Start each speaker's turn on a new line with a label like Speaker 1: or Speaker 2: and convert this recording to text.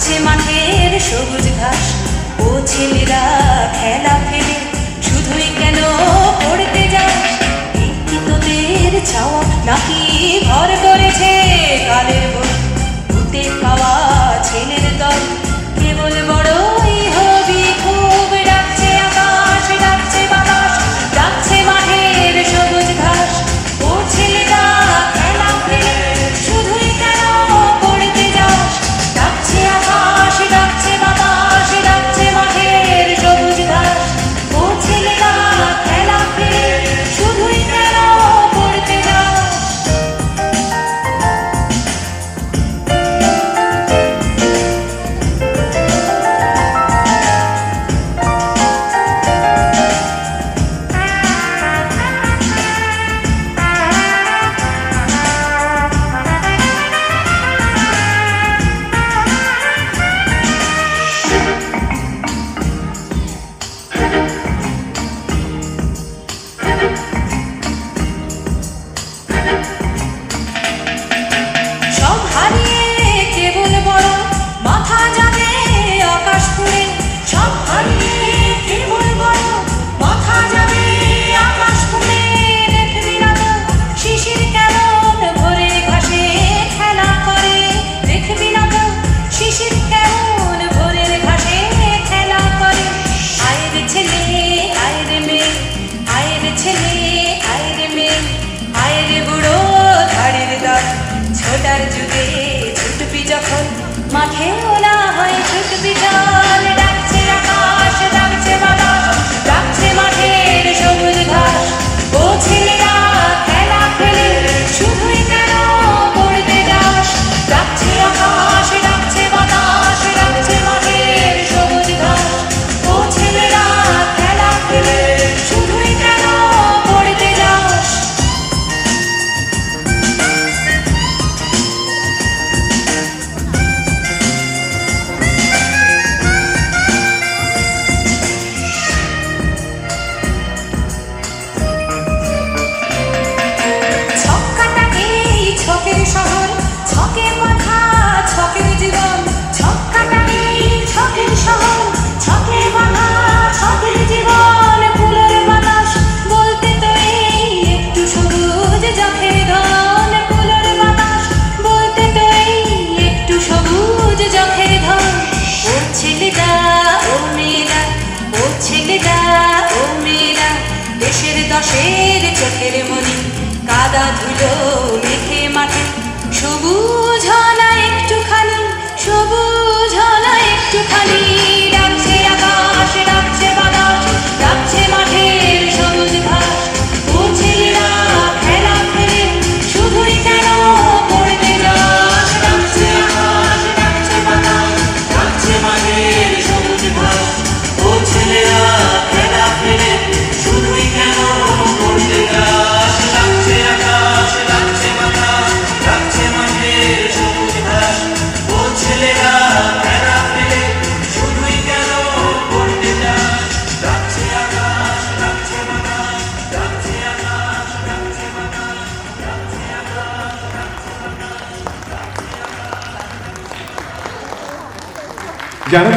Speaker 1: ডাকছে মাঠের সবুজ ঘাস, ও ছেলেরা খেলা ফেলে শুধুই কেন পড়তে যাস? এই কি তোদের চাওয়া নাকি ভর করেছে কালের বই? ভূতে পাওয়া ছেলের দল কেবল বড়ই হবি খুব। ডাকছে আকাশ, ডাকছে বাতাস, ডাকছে মাঠের সবুজ ঘাস, ও ছেলেরা খেলা ফেলে শুধুই কেন পড়তে যাস? ডাকছে আকাশ, ডাকছে বাতাস, ডাকছে মাঠের সবুজ ঘাস, ও ছেলেরা খেলা ফেলে শুধুই কেন পড়তে যাস? সব হারিয়ে কেবল বড় মাথা যাবে আকাশ পুড়ে। সব হারিয়ে কেবল বড় মাথা যাবে আকাশ পুড়ে। দেখবি না তো শিশির কেমন ভরে ঘাসে খেলা করে? দেখবি না তো শিশির কেমন ভোরের ঘাসে খেলা করে? আয় রে ছেলে, আয় রে মেয়ে, আয় রে ছেলে, আয় রে মেয়ে, আয় রে বুড়ো ধাড়ির দাঁত। ছোটার যুগে ছুটবি যখন মাঠে ওলা হয় ছুটবি চল। ডাকছে আকাশ, ডাকছে বাতাস, ডাকছে মাঠের সবুজ ঘাস, ও ছেলেরা খেলা ফেলে শুধুই কেন পড়তে যাস? ডাকছে আকাশ, ডাকছে বাতাস, ডাকছে মাঠের সবুজ ঘাস, ও ছেলেরা খেলা ফেলে শুধুই কেন পড়তে যাস? ছক্কাটা এই ছকের শহর, ছকে বাঁধা ছকের জীবন। ছক্কাটা এই ছকের শহর, ছকে বাঁধা ছকের জীবন। ফুলের বাতাস বলতে তো এই একটু সবুজ যখের ধন। ফুলের বাতাস বলতে তো এই একটু সবুজ যখের ধন। ও ছেলেরা, ও মেয়েরা, ও ছেলেরা, ও মেয়েরা, দেশের দশের চোখের মনি কাদা ধুলো মেখে মাঠে। সবুজ হলা একটুখানি, সবুজ হলা একটুখানি। ডাকছে আকাশ, ডাকছে বাতাস, ডাকছে মাঠের সবুজ ঘাস, ও ছেলেরা খেলা ফেলে শুধুই কেন পড়তে যাস? ডাকছে আকাশ, ডাকছে বাতাস, ডাকছে মাঠের সবুজ ঘাস, ও ছেলেরা খেলা ফেলে শুধুই কেন পড়তে যাস? ডাকছে আকাশ, ডাকছে বাতাস, ডাকছে মাঠের সবুজ ঘাস, ও ছেলেরা খেলা ফেলে শুধুই কেন পড়তে যাস? ডাকছে আকাশ, ডাকছে বাতাস, ডাকছে আকাশ, ডাকছে বাতাস, ডাকছে আকাশ, ডাকছে বাতাস।
Speaker 2: যারা